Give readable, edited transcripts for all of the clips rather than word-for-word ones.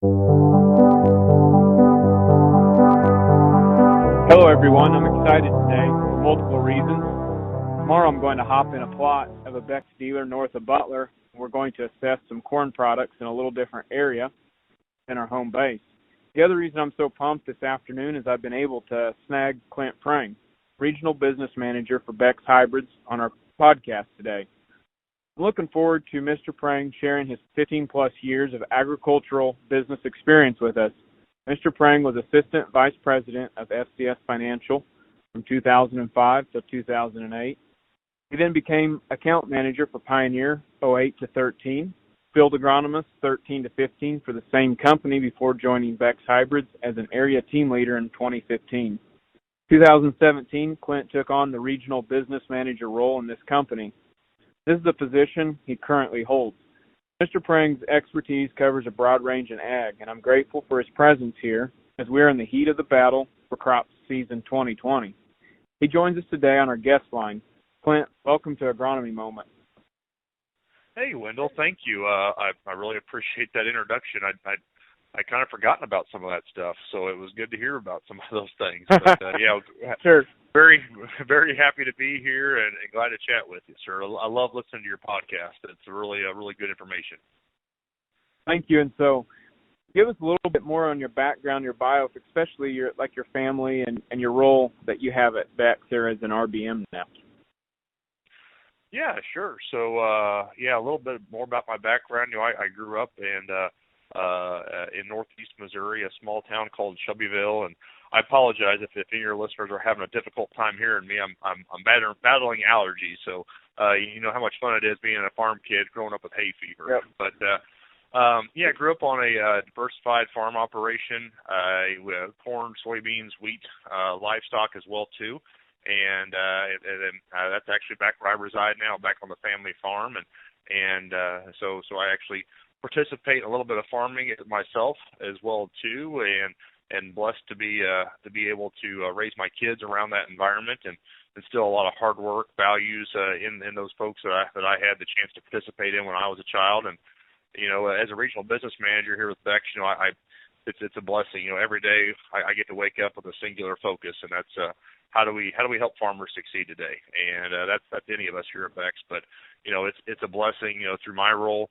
Hello, everyone. I'm excited today for multiple reasons. Tomorrow, I'm going to hop in a plot of a Beck's dealer north of Butler. We're going to assess some corn products in a little different area than our home base. The other reason I'm so pumped this afternoon is I've been able to snag Clint Prange, Regional Business Manager for Beck's Hybrids, on our podcast today. I'm looking forward to Mr. Prange sharing his 15-plus years of agricultural business experience with us. Mr. Prange was Assistant Vice President of FCS Financial from 2005 to 2008. He then became Account Manager for Pioneer 08 to 13, Field Agronomist 13 to 15 for the same company before joining Beck's Hybrids as an Area Team Leader in 2015. 2017, Clint took on the Regional Business Manager role in this company. This is the position he currently holds. Mr. Prange's expertise covers a broad range in ag, and I'm grateful for his presence here as we are in the heat of the battle for crop season 2020. He joins us today on our guest line. Clint, welcome to Agronomy Moment. Hey, Wendell, thank you. I really appreciate that introduction. I kind of forgotten about some of that stuff, so it was good to hear about some of those things. But, Sure. Very, very happy to be here and glad to chat with you, sir. I love listening to your podcast. It's really good information. Thank you. And so give us a little bit more on your background, your bio, especially your family and your role that you have at Beck there as an RBM now. Yeah, sure. So, a little bit more about my background. I grew up in northeast Missouri, a small town called Shelbyville, and I apologize if any of your listeners are having a difficult time hearing me. I'm battling allergies, so you know how much fun it is being a farm kid growing up with hay fever. Yep. But grew up on a diversified farm operation, with corn, soybeans, wheat, livestock as well too. And then that's actually back where I reside now, back on the family farm, and so I actually participate in a little bit of farming myself as well too, and blessed to be able to raise my kids around that environment and instill a lot of hard work values in those folks that I had the chance to participate in when I was a child. And as a regional business manager here with Beck, it's a blessing. Every day I get to wake up with a singular focus, and that's how do we help farmers succeed today? And that's any of us here at Beck's, but it's a blessing. Through my role,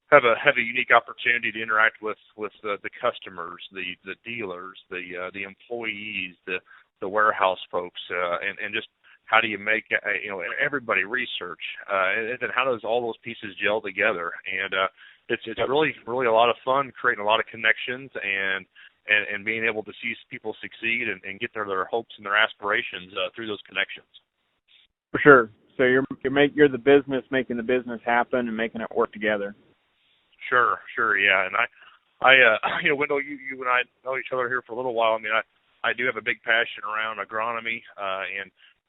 have a unique opportunity to interact with the customers, the dealers, the employees, the warehouse folks, and just how do you make everybody research, and then how does all those pieces gel together? And it's really a lot of fun, creating a lot of connections and being able to see people succeed and get their hopes and their aspirations through those connections. For sure. So you're the business making the business happen and making it work together. Sure, yeah. And I Wendell, you and I know each other here for a little while. I mean, I do have a big passion around agronomy,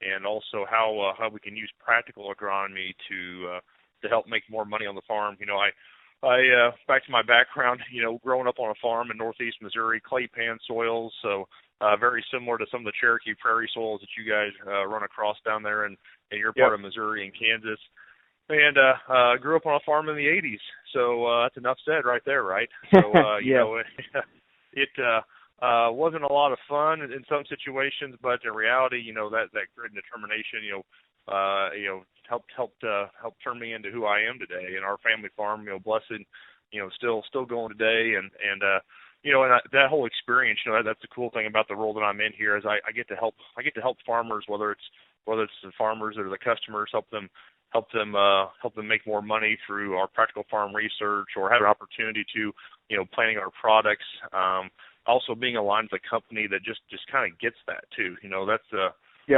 and also how we can use practical agronomy to help make more money on the farm. I back to my background, growing up on a farm in northeast Missouri, clay pan soils, so very similar to some of the Cherokee prairie soils that you guys run across down there in your part of Missouri and Kansas. And grew up on a farm in the 80s, so that's enough said right there, right? So, it wasn't a lot of fun in some situations, but in reality, that grit and determination, helped turn me into who I am today. And our family farm, blessed, still going today. And that whole experience, that's the cool thing about the role that I'm in here is I get to help farmers, whether it's the farmers or the customers, help them make more money through our practical farm research, or have an opportunity to, planting our products. Also being aligned with a company that just kind of gets that too. That's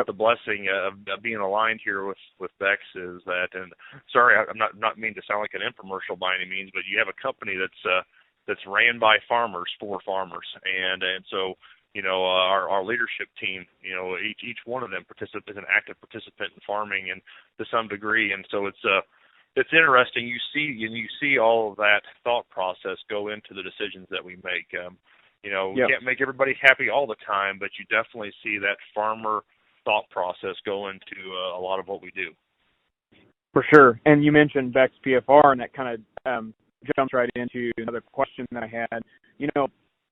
the blessing of being aligned here with Beck's is that. And sorry, I'm not meaning to sound like an infomercial by any means, but you have a company that's ran by farmers for farmers, and so. Our leadership team, each one of them is an active participant in farming and to some degree. And so it's interesting. You see all of that thought process go into the decisions that we make. We can't make everybody happy all the time, but you definitely see that farmer thought process go into a lot of what we do. For sure. And you mentioned Beck's PFR, and that kind of jumps right into another question that I had.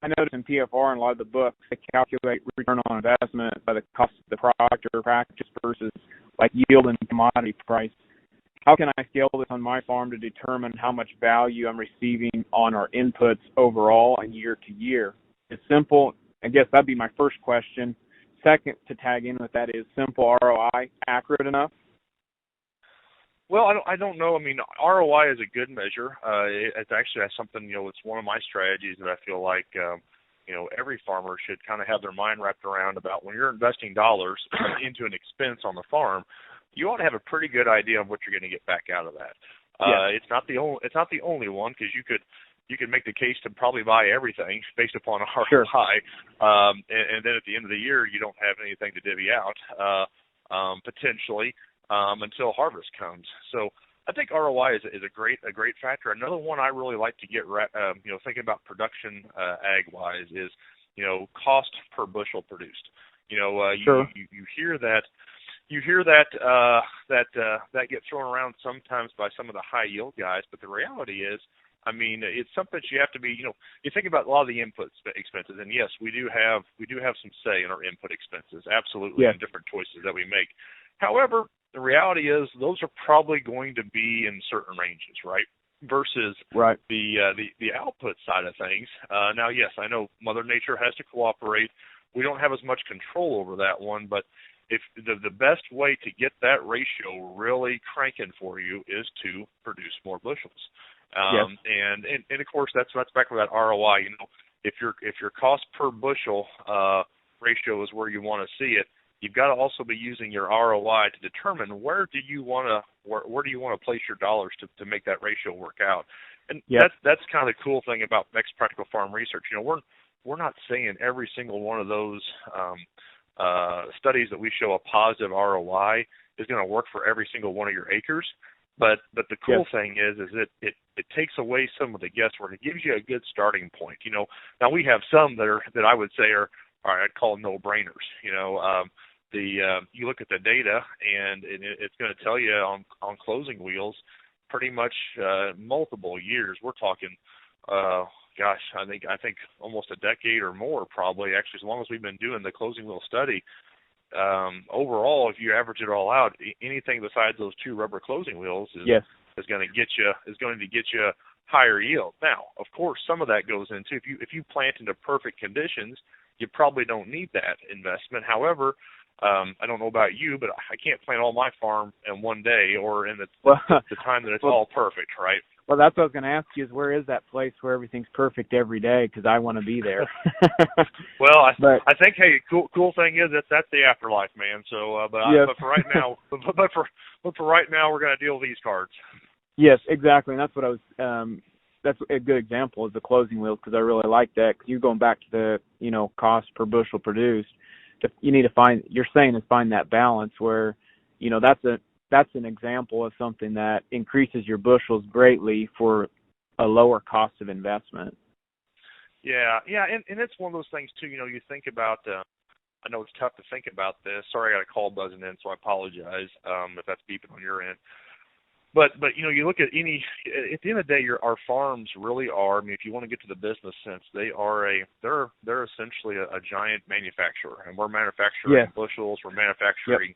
I noticed in PFR and a lot of the books, they calculate return on investment by the cost of the product or practice versus like yield and commodity price. How can I scale this on my farm to determine how much value I'm receiving on our inputs overall and year to year? It's simple. I guess that'd be my first question. Second, to tag in with that, is simple ROI accurate enough? Well, I don't know. I mean, ROI is a good measure. It's actually something, it's one of my strategies that I feel like, every farmer should kind of have their mind wrapped around about when you're investing dollars into an expense on the farm. You ought to have a pretty good idea of what you're going to get back out of that. Yeah. It's not the only one, because you could make the case to probably buy everything based upon ROI. Sure. And then at the end of the year, you don't have anything to divvy out, potentially. Until harvest comes. So I think ROI is a great factor. Another one I really like to get thinking about production ag wise is cost per bushel produced. Sure. You hear that get thrown around sometimes by some of the high yield guys, but the reality is, I mean, it's something that you have to be. You think about a lot of the input expenses, and yes, we do have some say in our input expenses, absolutely, yeah. in different choices that we make. However, the reality is those are probably going to be in certain ranges, right? Versus right. the output side of things. Now, yes, I know Mother Nature has to cooperate. We don't have as much control over that one, but if the best way to get that ratio really cranking for you is to produce more bushels. Yes. And of course that's back with that ROI. If your cost per bushel ratio is where you want to see it, you've got to also be using your ROI to determine where do you want to place your dollars to make that ratio work out. And yep. that's kind of the cool thing about Beck's Practical Farm Research. We're not saying every single one of those studies that we show a positive ROI is going to work for every single one of your acres. But the cool yes. thing is it takes away some of the guesswork. It gives you a good starting point. Now we have some that I would say are I'd call no-brainers. You look at the data and it's going to tell you on closing wheels pretty much multiple years. We're talking, I think almost a decade or more probably, actually, as long as we've been doing the closing wheel study. Overall, if you average it all out, anything besides those two rubber closing wheels is going to get you higher yield. Now, of course, some of that goes into if you plant into perfect conditions, you probably don't need that investment. However, I don't know about you, but I can't plant all my farm in one day or in the time that it's all perfect, right? Well, that's what I was going to ask you is where is that place where everything's perfect every day? Because I want to be there. Well, I think, hey, cool thing is that's the afterlife, man. So, but for right now, but for right now, we're going to deal with these cards. Yes, exactly, and that's what I was. That's a good example is the closing wheels because I really like that. Because you're going back to the cost per bushel produced. You need to find that balance where that's an example of something that increases your bushels greatly for a lower cost of investment. Yeah, and it's one of those things too. You think about. I know it's tough to think about this. Sorry, I got a call buzzing in, so I apologize if that's beeping on your end. But you look at at the end of the day, our farms really are. I mean, if you want to get to the business sense, they're essentially a giant manufacturer, and we're manufacturing bushels. We're manufacturing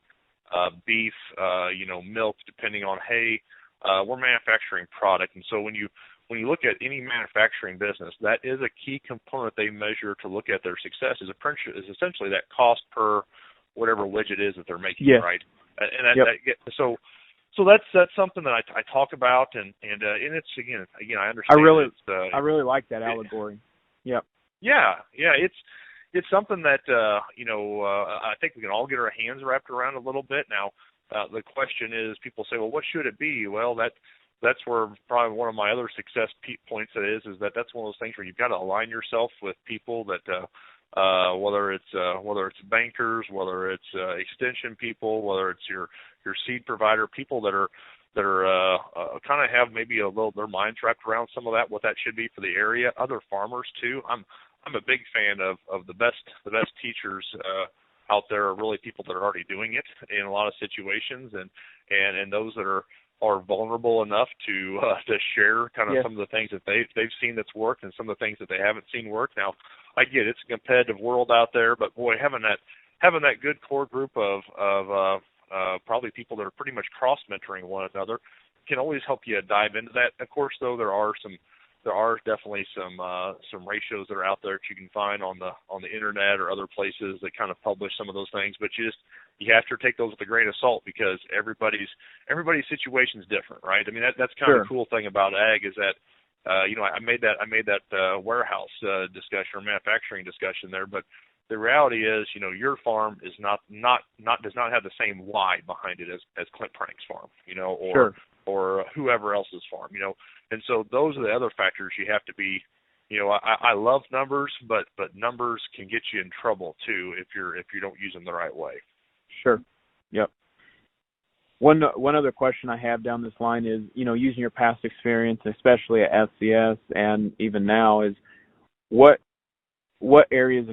beef, milk, depending on hay. We're manufacturing product, and so when you look at any manufacturing business, that is a key component they measure to look at their success. Is essentially that cost per whatever widget is that they're making, right? And So that's something that I talk about, and it's again I understand. I really like that allegory. Yep. Yeah, it's something that I think we can all get our hands wrapped around a little bit. Now, the question is, people say, well, what should it be? Well, that's where probably one of my other success points is that's one of those things where you've got to align yourself with people that. Whether it's bankers, whether it's extension people, whether it's your seed provider, people that are kind of have maybe a little their minds wrapped around some of that, what that should be for the area. Other farmers too. I'm a big fan of the best teachers out there are really people that are already doing it in a lot of situations, and those that are are vulnerable enough to share kind of Yes. some of the things that they've seen that's worked and some of the things that they haven't seen work. Now, I get it's a competitive world out there, but boy, having that good core group of probably people that are pretty much cross mentoring one another can always help you dive into that. Of course, though, there are definitely some ratios that are out there that you can find on the internet or other places that kind of publish some of those things, but you have to take those with a grain of salt because everybody's situation is different, right? I mean, that's kind of the cool thing about ag is that I made that warehouse discussion or manufacturing discussion there, but the reality is, your farm is does not have the same why behind it as Clint Prange's farm, or whoever else's farm, and so those are the other factors you have to be. I love numbers, but numbers can get you in trouble too if you don't use them the right way. Sure. Yep. One other question I have down this line is, using your past experience, especially at FCS and even now, is what areas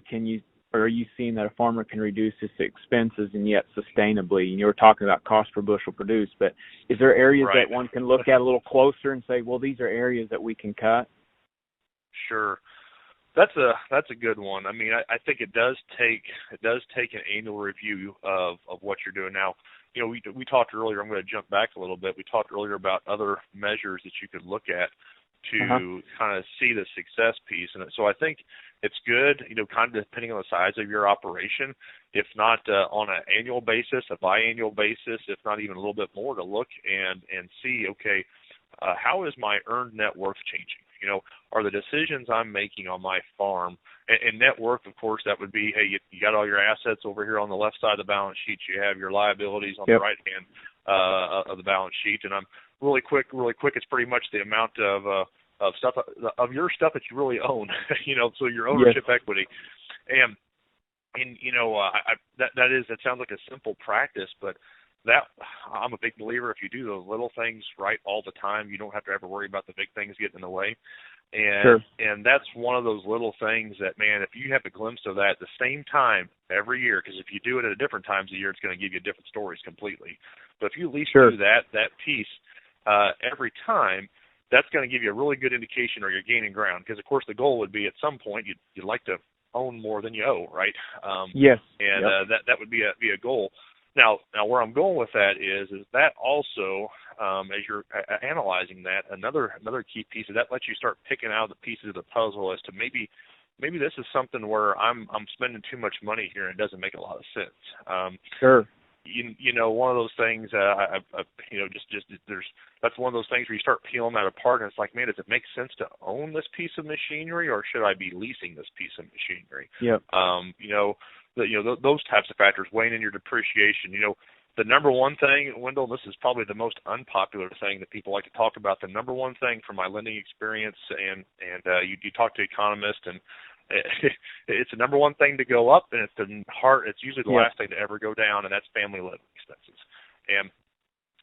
are you seeing that a farmer can reduce his expenses and yet sustainably? And you were talking about cost per bushel produced, but is there areas right. that one can look at a little closer and say, well, these are areas that we can cut? Sure. That's a good one. I mean, I think it does take an annual review of what you're doing now. We talked earlier. I'm going to jump back a little bit. We talked earlier about other measures that you could look at to kind of see the success piece. And so I think it's good, kind of depending on the size of your operation, if not on an annual basis, a biannual basis, if not even a little bit more, to look and see, okay, how is my earned net worth changing? Are the decisions I'm making on my farm, and net worth, of course, that would be, hey, you got all your assets over here on the left side of the balance sheet. You have your liabilities on the right hand of the balance sheet. And I'm really quick. It's pretty much the amount of stuff of your stuff that you really own. So your ownership equity, and that sounds like a simple practice, but that I'm a big believer. If you do those little things right all the time, you don't have to ever worry about the big things getting in the way. And that's one of those little things that, man, if you have a glimpse of that at the same time every year, because if you do it at different times of the year, it's going to give you different stories completely. But if you at least do that piece every time, that's going to give you a really good indication, or you're gaining ground. Because of course the goal would be at some point you'd like to own more than you owe, right? That would be a goal. Now where I'm going with that is that also, as you're analyzing that, another key piece of that lets you start picking out the pieces of the puzzle as to maybe this is something where I'm spending too much money here and it doesn't make a lot of sense. One of those things, that's one of those things where you start peeling that apart, and it's like, man, does it make sense to own this piece of machinery, or should I be leasing this piece of machinery? Those types of factors weighing in your depreciation. The number one thing, Wendell, this is probably the most unpopular thing that people like to talk about. The number one thing from my lending experience, and you talk to economists, and it's the number one thing to go up, and it's usually the last thing to ever go down, and that's family living expenses. And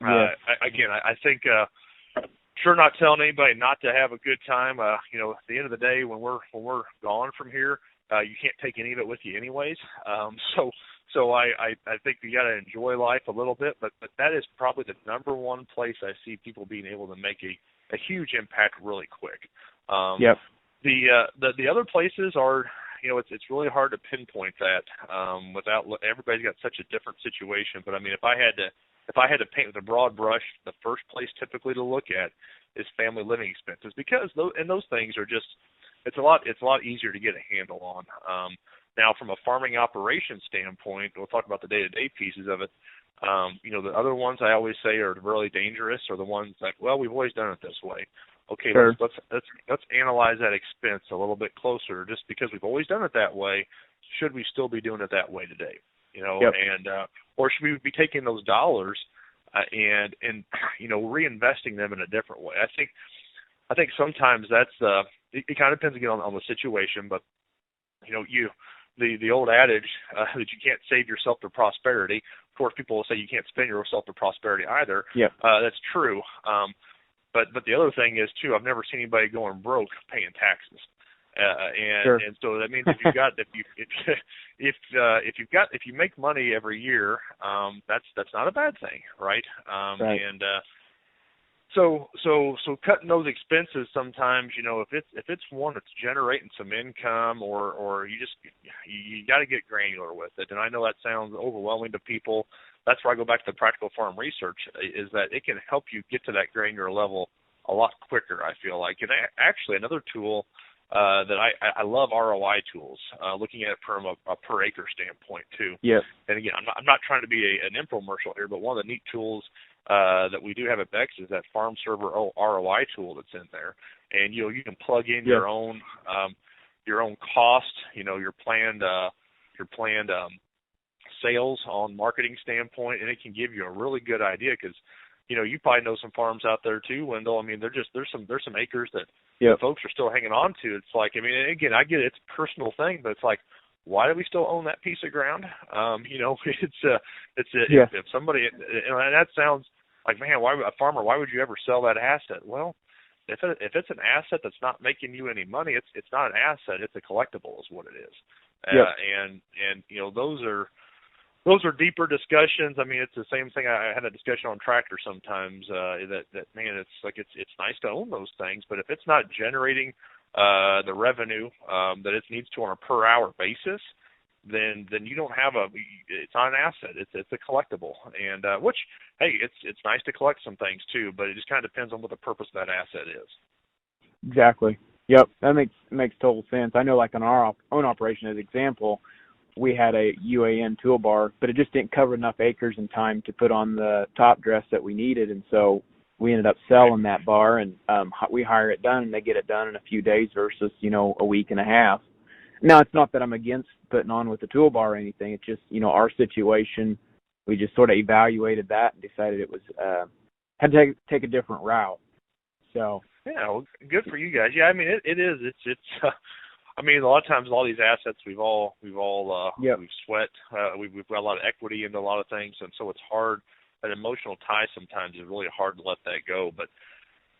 I think sure, not telling anybody not to have a good time. At the end of the day, when we're gone from here, you can't take any of it with you anyways. So I think you got to enjoy life a little bit, but that is probably the number one place I see people being able to make a huge impact really quick. The other places are, it's really hard to pinpoint that without everybody's got such a different situation. But I mean, if I had to paint with a broad brush, the first place typically to look at is family living expenses, because those things are just, it's a lot easier to get a handle on. Now, from a farming operation standpoint, we'll talk about the day-to-day pieces of it. The other ones I always say are really dangerous are the ones that, well, we've always done it this way. Okay, let's analyze that expense a little bit closer. Just because we've always done it that way, should we still be doing it that way today? And or should we be taking those dollars and reinvesting them in a different way? I think sometimes that's it kind of depends again on the situation, but the old adage that you can't save yourself to prosperity. Of course, people will say you can't spend yourself to prosperity either. That's true. But the other thing is too, I've never seen anybody going broke paying taxes. And so that means if you make money every year, that's not a bad thing, right? So cutting those expenses sometimes, if it's one that's generating some income, or you got to get granular with it. And I know that sounds overwhelming to people. That's where I go back to the practical farm research, is that it can help you get to that granular level a lot quicker, I feel like. And actually another tool that I love, ROI tools, looking at it from a per acre standpoint too. Yes. And again, I'm not trying to be an infomercial here, but one of the neat tools that we do have at Beck's is that Farm Server ROI tool that's in there, and you can plug in your own cost, your planned sales on marketing standpoint, and it can give you a really good idea, because you probably know some farms out there too, Wendell. I mean, there's some acres that folks are still hanging on to. It's like, I mean, again, I get it, it's a personal thing, but it's like, why do we still own that piece of ground? If somebody, and that sounds like, man, why would you ever sell that asset? Well, if it's an asset that's not making you any money, it's not an asset, it's a collectible, is what it is. And those are deeper discussions. I mean, it's the same thing. I had a discussion on tractors sometimes, that man, it's like, it's nice to own those things, but if it's not generating the revenue that it needs to on a per hour basis, then you don't have it's not an asset. It's a collectible, and which, hey, it's nice to collect some things too, but it just kind of depends on what the purpose of that asset is. Exactly. Yep, that makes total sense. I know, like on our own operation, as an example, we had a UAN toolbar, but it just didn't cover enough acres in time to put on the top dress that we needed, and so we ended up selling that bar, and we hire it done, and they get it done in a few days versus, a week and a half. Now, it's not that I'm against putting on with the toolbar or anything. It's just, our situation, we just sort of evaluated that and decided it was had to take a different route. So yeah, well, good for you guys. Yeah, I mean, it is. It's. I mean, a lot of times, all these assets we've sweat. We've got a lot of equity into a lot of things, and so it's hard. An emotional tie sometimes is really hard to let that go. But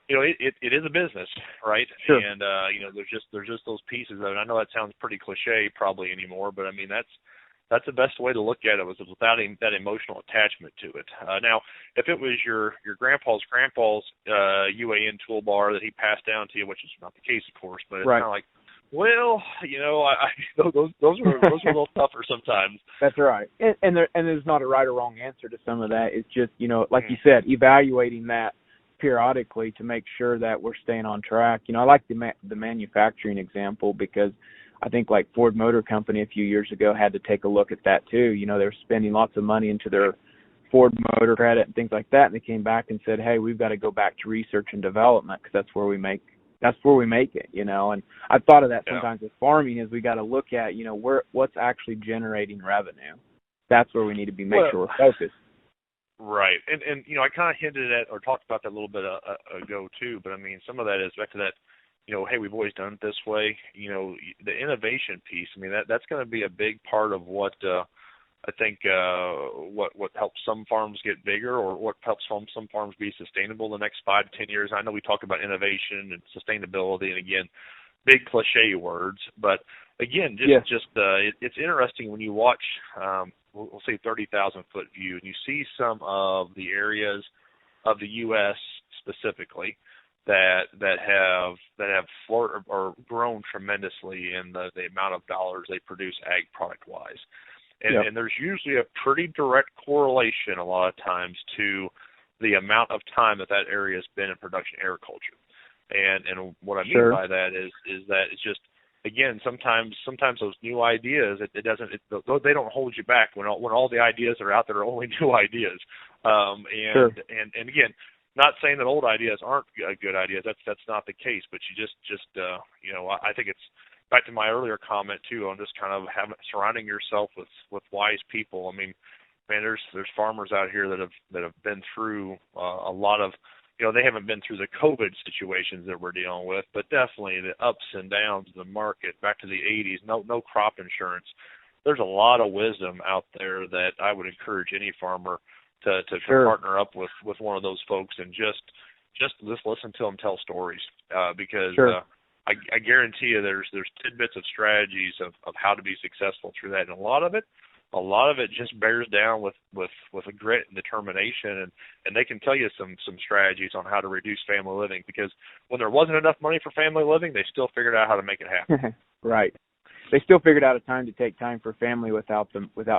it is a business, right? Sure. And there's just those pieces of it. I know that sounds pretty cliche probably anymore, but I mean that's the best way to look at it, was without that emotional attachment to it. Now, if it was your grandpa's UAN toolbar that he passed down to you, which is not the case, of course, but it's kind of like, well, those were a little tougher sometimes. That's right. And there's not a right or wrong answer to some of that. It's just, like you said, evaluating that periodically to make sure that we're staying on track. I like the manufacturing example, because I think like Ford Motor Company a few years ago had to take a look at that too. they were spending lots of money into their Ford Motor Credit and things like that, and they came back and said, hey, we've got to go back to research and development, because that's where we make it, And I've thought of that sometimes with farming, is we got to look at, what's actually generating revenue. That's where we need to make sure we're focused. Right. And I kind of hinted at or talked about that a little bit ago too, but I mean, some of that is back to that, hey, we've always done it this way. The innovation piece, I mean, that's going to be a big part of what I think what helps some farms get bigger, or what helps some farms be sustainable the next 5 to 10 years. I know we talk about innovation and sustainability, and again, big cliche words, but again, it's interesting when you watch, we'll say 30,000 foot view, and you see some of the areas of the U.S. specifically that have flown or grown tremendously in the amount of dollars they produce ag product wise. And there's usually a pretty direct correlation a lot of times to the amount of time that area has been in production agriculture. And what I mean by that is that it's just, again, sometimes those new ideas, they don't hold you back when all the ideas are out there are only new ideas. And again, not saying that old ideas aren't good ideas. That's not the case. But you just I think it's back to my earlier comment too on just kind of surrounding yourself with wise people. I mean, man, there's farmers out here that have been through a lot of, they haven't been through the COVID situations that we're dealing with, but definitely the ups and downs of the market back to the 80s, no crop insurance. There's a lot of wisdom out there that I would encourage any farmer to partner up with one of those folks and just listen to them tell stories, because I guarantee you there's tidbits of strategies of how to be successful through that, and a lot of it a lot of it just bears down with a grit and determination, and they can tell you some strategies on how to reduce family living, because when there wasn't enough money for family living, they still figured out how to make it happen. Right. They still figured out a time to take time for family without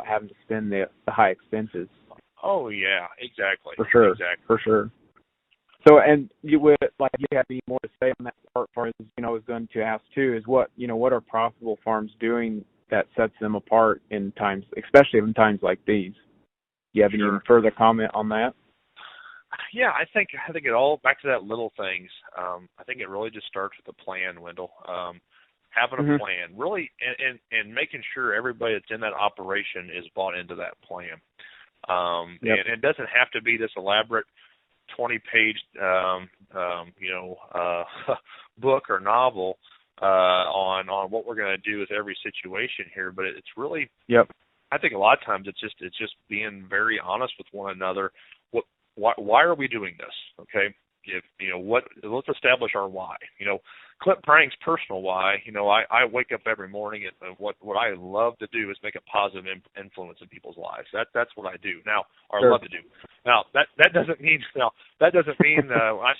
having to spend the high expenses. Oh yeah, exactly. For sure. Exactly. For sure. So, and you have any more to say on that part? As I was going to ask too, is what are profitable farms doing that sets them apart in times, especially in times like these? Do you have any further comment on that? Yeah, I think it all back to that little things. I think it really just starts with a plan, Wendell. Having a plan, really, and making sure everybody that's in that operation is bought into that plan. And it doesn't have to be this elaborate 20-page, book or novel on what we're going to do with every situation here. But it's really, I think a lot of times it's just being very honest with one another. Why are we doing this? Okay, let's establish our why. Clint Prange's personal why. I wake up every morning and what I love to do is make a positive influence in people's lives. That's what I do now, or love to do. Now that doesn't mean I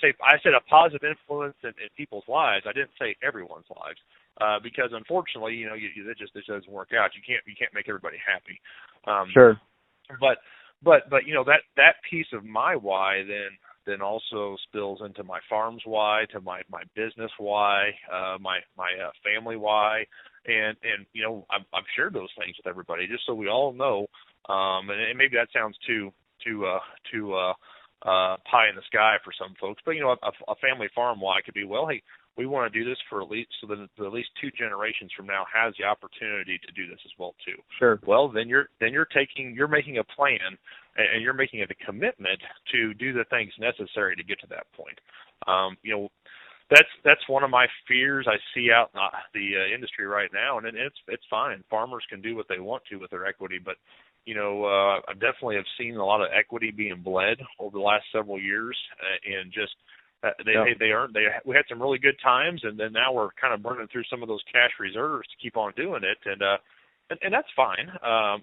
said a positive influence in people's lives. I didn't say everyone's lives, because unfortunately, it just doesn't work out. You can't make everybody happy. But that piece of my why then also spills into my farm's why, to my business why, my family why, and I've shared those things with everybody just so we all know. And maybe that sounds too pie in the sky for some folks, but a family farm why could be, well, hey, we want to do this for at least so that at least 2 generations from now has the opportunity to do this as well too. Well, then you're making a plan, and you're making it a commitment to do the things necessary to get to that point. That's one of my fears I see out in the industry right now, and it's fine. Farmers can do what they want to with their equity, but I definitely have seen a lot of equity being bled over the last several years, and just we had some really good times, and then now we're kind of burning through some of those cash reserves to keep on doing it, and that's fine.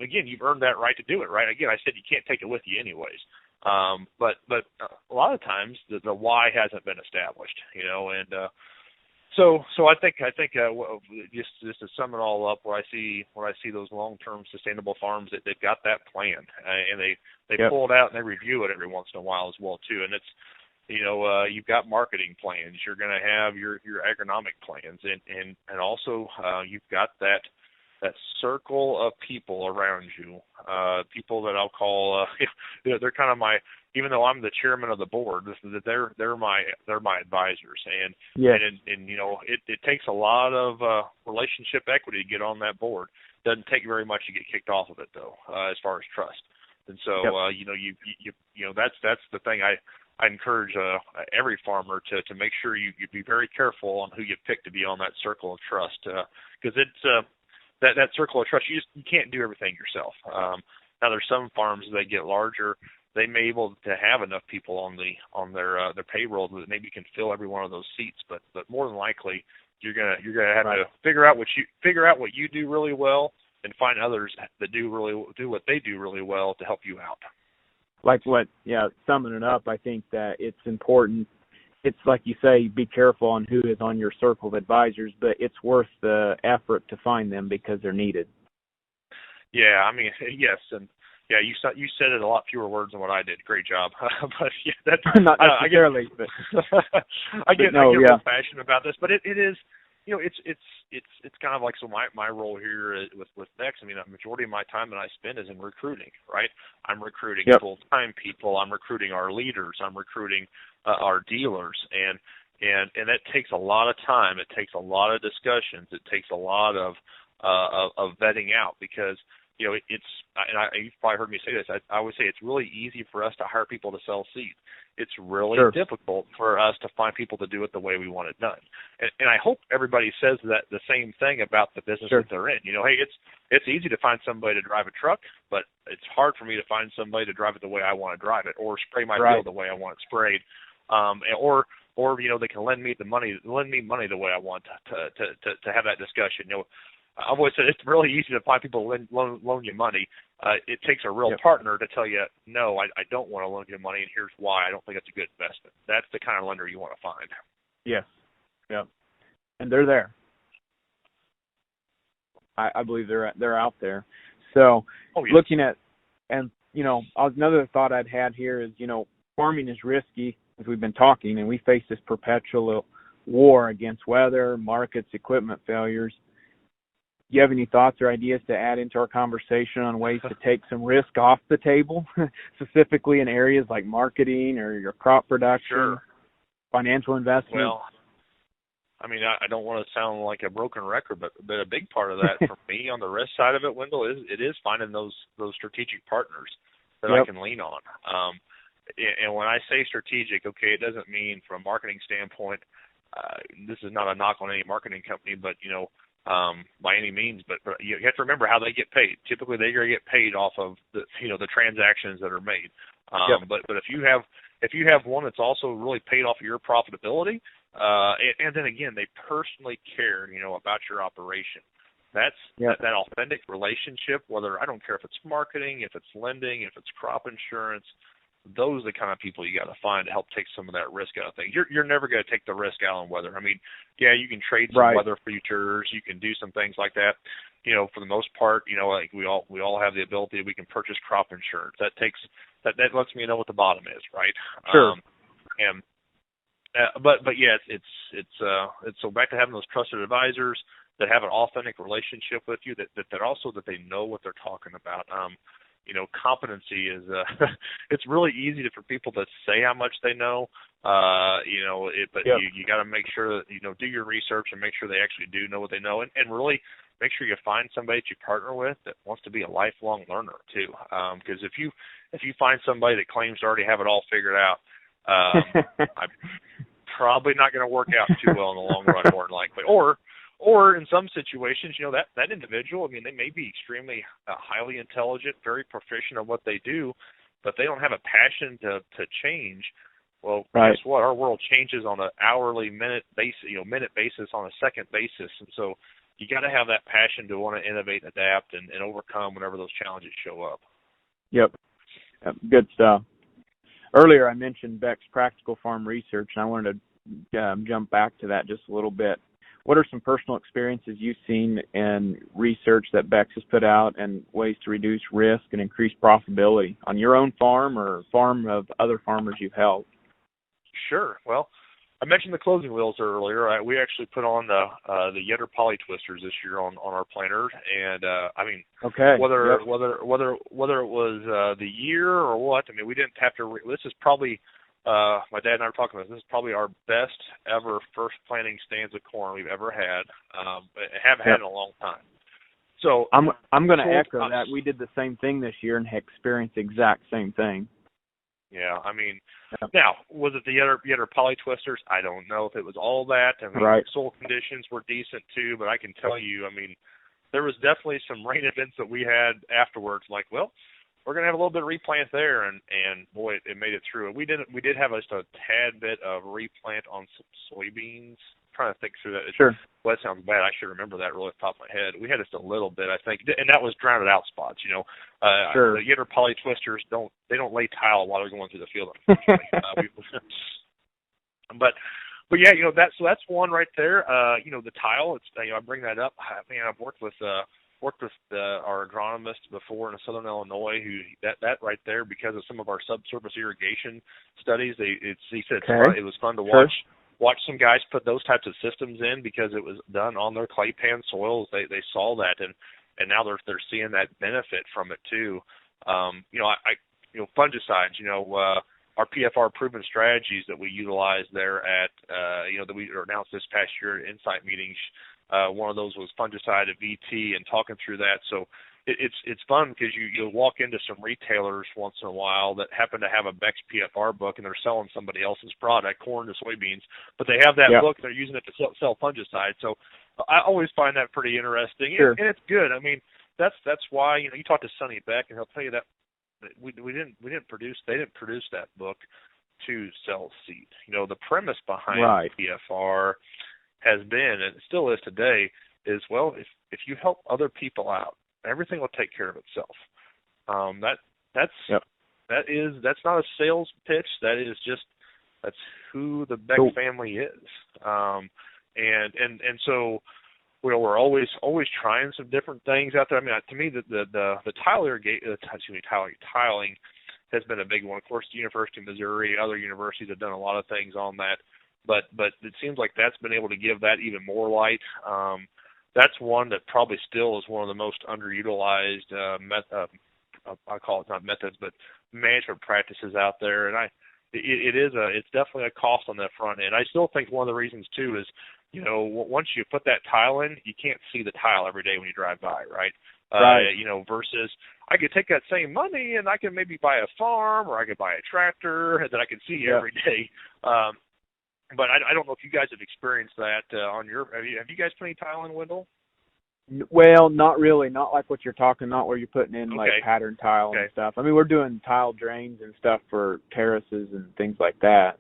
Again, you've earned that right to do it, right? Again, I said you can't take it with you anyways. But a lot of times the why hasn't been established, and so I think just to sum it all up, where I see those long-term sustainable farms that they've got that plan, and they pull it out and they review it every once in a while as well too, and it's. You've got marketing plans. You're going to have your agronomic plans, and also you've got that circle of people around you, people that I'll call they're kind of my, even though I'm the chairman of the board, they're my advisors, and it takes a lot of relationship equity to get on that board. Doesn't take very much to get kicked off of it though, as far as trust. And so that's the thing I encourage every farmer to make sure you be very careful on who you pick to be on that circle of trust, because it's that circle of trust. You can't do everything yourself. Now there's some farms that get larger, they may be able to have enough people on their payroll that maybe can fill every one of those seats, but more than likely you're gonna have to figure out what you do really well, and find others that do what they do really well to help you out. Summing it up, I think that it's important. It's like you say, be careful on who is on your circle of advisors, but it's worth the effort to find them because they're needed. Yeah, I mean, yes, and yeah, you said it a lot fewer words than what I did. Great job. But yeah, that's not necessarily. I get real passionate about this, but it is. It's kind of like, so my role here with Beck, I mean, a majority of my time that I spend is in recruiting, right? I'm recruiting full-time people. I'm recruiting our leaders. I'm recruiting our dealers, and that takes a lot of time. It takes a lot of discussions. It takes a lot of vetting out, because you've probably heard me say this. I always say it's really easy for us to hire people to sell seeds. It's really difficult for us to find people to do it the way we want it done. And I hope everybody says that the same thing about the business that they're in. Hey, it's easy to find somebody to drive a truck, but it's hard for me to find somebody to drive it the way I want to drive it, or spray my field the way I want it sprayed, or they can lend me money the way I want to have that discussion. I've always said it's really easy to find people who loan you money. It takes a real Yep. partner to tell you, no, I don't want to loan you money, and here's why. I don't think it's a good investment. That's the kind of lender you want to find. Yes. Yep. And they're there. I believe they're out there. So looking at, and another thought I'd had here is, farming is risky, as we've been talking, and we face this perpetual war against weather, markets, equipment failures. Do you have any thoughts or ideas to add into our conversation on ways to take some risk off the table, specifically in areas like marketing or your crop production, financial investment? Well, I mean, I don't want to sound like a broken record, but a big part of that for me on the risk side of it, Wendell, is finding those strategic partners that I can lean on. And when I say strategic, okay, it doesn't mean from a marketing standpoint. This is not a knock on any marketing company, but by any means. But you have to remember how they get paid. Typically, they're going to get paid off of the transactions that are made. But if you have one that's also really paid off of your profitability, and then again, they personally care, about your operation. That's that authentic relationship. Whether, I don't care if it's marketing, if it's lending, if it's crop insurance. Those are the kind of people you got to find to help take some of that risk out of things. You're never going to take the risk out on weather. I mean, you can trade some weather futures, you can do some things like that. For the most part, like we all have the ability. We can purchase crop insurance. That lets me know what the bottom is, right? Sure. But it's so back to having those trusted advisors that have an authentic relationship with you, that they know what they're talking about. Competency is it's really easy for people to say how much they know, but you got to make sure that do your research and make sure they actually do know what they know, and really make sure you find somebody that you partner with that wants to be a lifelong learner too. Because if you find somebody that claims to already have it all figured out, I'm probably not going to work out too well in the long run, more than likely. Or in some situations, that individual, I mean, they may be extremely highly intelligent, very proficient at what they do, but they don't have a passion to change. Well, guess what? Our world changes on an hourly, minute basis, on a second basis. And so you got to have that passion to want to innovate, adapt, and overcome whenever those challenges show up. Yep. Good stuff. Earlier I mentioned Beck's practical farm research, and I wanted to jump back to that just a little bit. What are some personal experiences you've seen in research that Beck's has put out and ways to reduce risk and increase profitability on your own farm or farm of other farmers you've helped? Sure. Well, I mentioned the closing wheels earlier. We actually put on the Yetter poly twisters this year on our planters, and whether it was the year or what, I mean, we didn't have to. This is probably. My dad and I were talking about this. This is probably our best ever first planting stands of corn we've ever had. Haven't had in a long time. So I'm going to echo that. We did the same thing this year and experienced the exact same thing. Yeah, I mean, now was it the Yetter poly twisters? I don't know if it was all that. I mean, soil conditions were decent too, but I can tell you, I mean, there was definitely some rain events that we had afterwards. Like, well, we're going to have a little bit of replant there, and boy, it made it through. We did have just a tad bit of replant on some soybeans. I'm trying to think through that. Sure. Well, that sounds bad. I should remember that really off the top of my head. We had just a little bit, I think, and that was drowned out spots. Sure. The Yetter poly twisters don't lay tile while they're going through the field. But yeah, that's one right there. The tile. It's I bring that up. I've worked with our agronomist before in Southern Illinois, who that right there, because of some of our subsurface irrigation studies, he said it was fun to watch some guys put those types of systems in, because it was done on their clay pan soils. They saw that, and now they're seeing that benefit from it too. Fungicides, our PFR proven strategies that we utilize there at that we announced this past year at Insight meetings. One of those was fungicide at VT, and talking through that. So it's fun, because you'll walk into some retailers once in a while that happen to have a Beck's PFR book, and they're selling somebody else's product, corn to soybeans, but they have that book and they're using it to sell fungicide. So I always find that pretty interesting, and it's good. I mean, that's why you talk to Sonny Beck, and he'll tell you that they didn't produce that book to sell seed. The premise behind PFR has been, and it still is today, is, well, if you help other people out, everything will take care of itself. That's not a sales pitch. That's who the Beck family is. And so we're always trying some different things out there. I mean, to me, the tiling has been a big one. Of course, the University of Missouri, other universities have done a lot of things on that, but it seems like that's been able to give that even more light. That's one that probably still is one of the most underutilized I call it not methods, but management practices out there. And it's definitely a cost on that front end. I still think one of the reasons too is, once you put that tile in, you can't see the tile every day when you drive by, right? Right. Versus I could take that same money and I can maybe buy a farm or I could buy a tractor that I can see every day. But I don't know if you guys have experienced that on your. Have you guys put any tile in, Wendell? Well, not really. Not like what you're talking. Not where you're putting in like pattern tile and stuff. I mean, we're doing tile drains and stuff for terraces and things like that.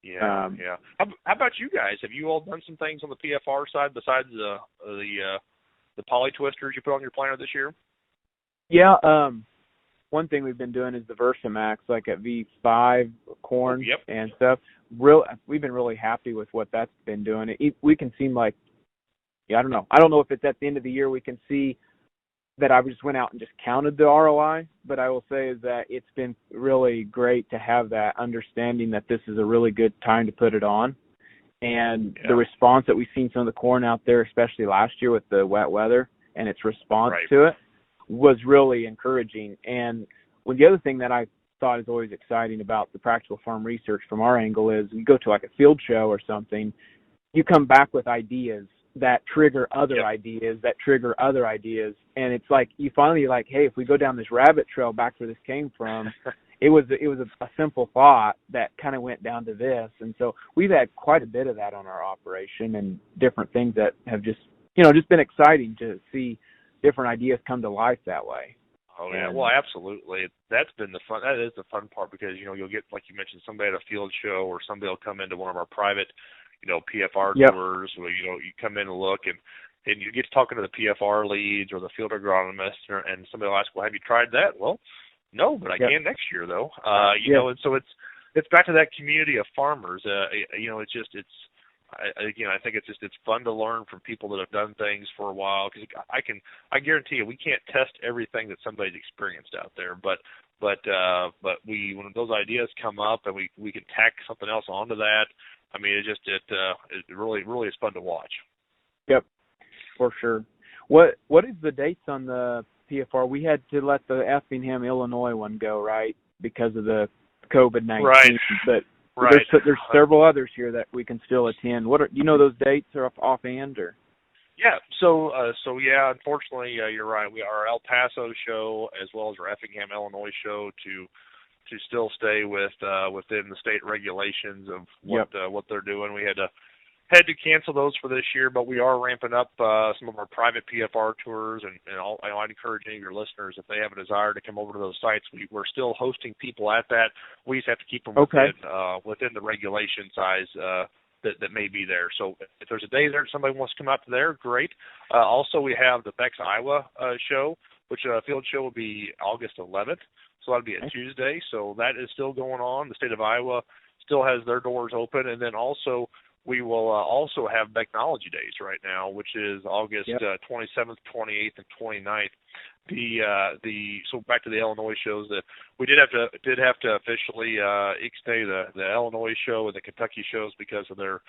Yeah. How about you guys? Have you all done some things on the PFR side besides the poly twisters you put on your planter this year? Yeah. One thing we've been doing is the Versamax, like at V5 corn and stuff. We've been really happy with what that's been doing. We can seem like, I don't know. I don't know if it's at the end of the year we can see that I just went out and just counted the ROI, but I will say is that it's been really great to have that understanding that this is a really good time to put it on. And the response that we've seen some of the corn out there, especially last year with the wet weather and its response to it, was really encouraging. And the other thing that I thought is always exciting about the practical farm research from our angle is you go to like a field show or something, you come back with ideas that trigger other ideas, and it's like you finally like, hey, if we go down this rabbit trail back where this came from, it was a simple thought that kind of went down to this. And so we've had quite a bit of that on our operation and different things that have just been exciting to see different ideas come to life that way. Oh yeah, well, absolutely. That's been the fun. That is the fun part because you'll get, like you mentioned, somebody at a field show or somebody will come into one of our private PFR tours where, you come in and look and you get to talking to the PFR leads or the field agronomist and somebody will ask, well, have you tried that? Well, no, but I can next year though. And so it's back to that community of farmers. I think it's fun to learn from people that have done things for a while because I guarantee you we can't test everything that somebody's experienced out there, but when those ideas come up and we can tack something else onto that. I mean, it really is fun to watch. Yep, for sure. What is the dates on the PFR? We had to let the Effingham, Illinois one go, right, because of the COVID-19. Right. But there's several others here that we can still attend. Those dates are offhand or? Yeah. So unfortunately, you're right. Our El Paso show as well as our Effingham, Illinois show to still stay within the state regulations of what they're doing. We had to cancel those for this year, but we are ramping up some of our private PFR tours, and I'd encourage any of your listeners, if they have a desire to come over to those sites, we're still hosting people at that. We just have to keep them within the regulation size that may be there. So if there's a day there somebody wants to come out to there, great. Also, we have the Beck's Iowa show, which field show will be August 11th. So that'll be a Tuesday. So that is still going on. The state of Iowa still has their doors open. And then also we will also have Becknology Days right now, which is August 27th, 28th, and 29th. So back to the Illinois shows that we did have to officially ixnay the Illinois show and the Kentucky shows because of their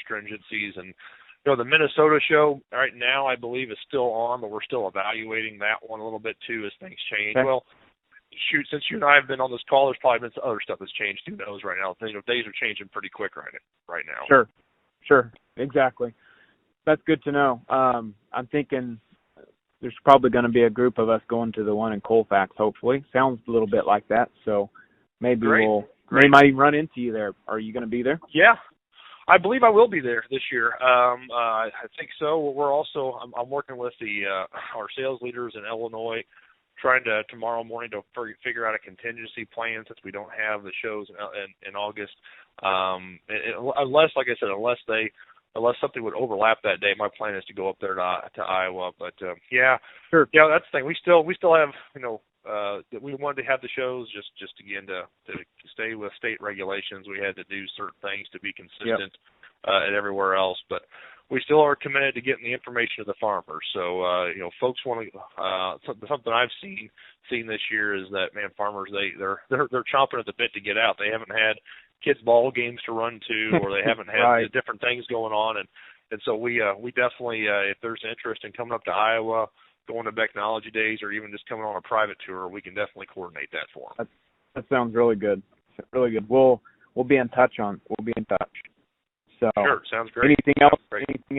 stringencies. And the Minnesota show right now, I believe, is still on, but we're still evaluating that one a little bit too as things change. Okay. Well, shoot, since you and I have been on this call, there's probably been some other stuff that's changed. Who knows right now? Days are changing pretty quick right now. Sure, exactly. That's good to know. I'm thinking there's probably going to be a group of us going to the one in Colfax. Hopefully, sounds a little bit like that. So maybe we might even run into you there. Are you going to be there? Yeah. I believe I will be there this year. I think so. We're also I'm working with our sales leaders in Illinois, trying to tomorrow morning to figure out a contingency plan since we don't have the shows in August. Unless, like I said, unless they unless something would overlap that day, my plan is to go up there to Iowa. But yeah, Sure. yeah, that's the thing. We still have, we wanted to have the shows just again to stay with state regulations. We had to do certain things to be consistent and everywhere else, but we still are committed to getting the information to the farmers. So folks want to something I've seen this year is that, man, farmers they're chomping at the bit to get out. They haven't had kids' ball games to run to, or they haven't had right. different things going on, and so we definitely, if there's interest in coming up to Iowa, going to Becknology Days, or even just coming on a private tour, we can definitely coordinate that for them. That sounds really good. Really good. We'll be in touch. So sure, sounds great. Anything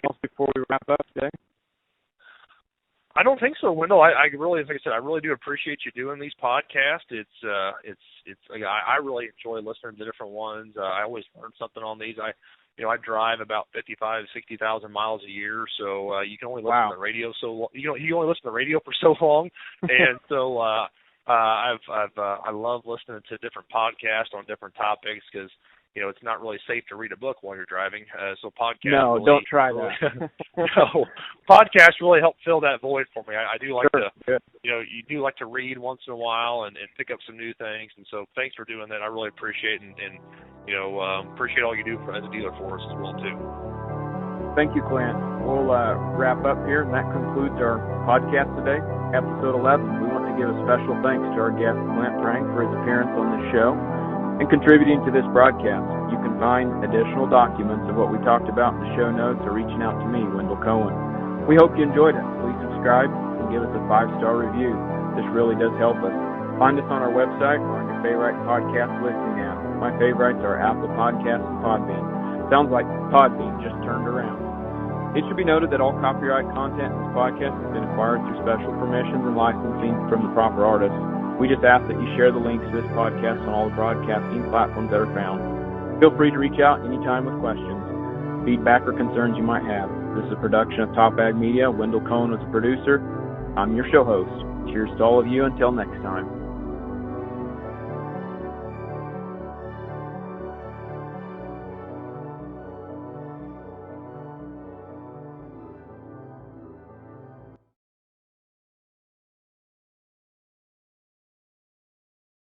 else before we wrap up today? I don't think so, Wendell. I really, like I said, I really do appreciate you doing these podcasts. I really enjoy listening to different ones. I always learn something on these. I drive about 60,000 miles a year, so you can only listen to the radio so long. You only listen to the radio for so long, and so I love listening to different podcasts on different topics because it's not really safe to read a book while you're driving. So podcasts. No, don't try that. No, podcasts really help fill that void for me. I do like to, Good. You do like to read once in a while and pick up some new things. And so thanks for doing that. I really appreciate it, and appreciate all you do as a dealer for us as well too. Thank you, Clint. We'll wrap up here, and that concludes our podcast today, episode 11. We want to give a special thanks to our guest, Clint Prange, for his appearance on this show and contributing to this broadcast. You can find additional documents of what we talked about in the show notes or reaching out to me, Wendell Cohen. We hope you enjoyed it. Please subscribe and give us a 5-star review. This really does help us. Find us on our website or on your favorite podcast listening app. My favorites are Apple Podcasts and Podbean. Sounds like Podbean just turned around. It should be noted that all copyright content in this podcast has been acquired through special permissions and licensing from the proper artists. We just ask that you share the links to this podcast on all the broadcasting platforms that are found. Feel free to reach out anytime with questions, feedback, or concerns you might have. This is a production of Top Ag Media. Wendell Cohen is the producer. I'm your show host. Cheers to all of you. Until next time.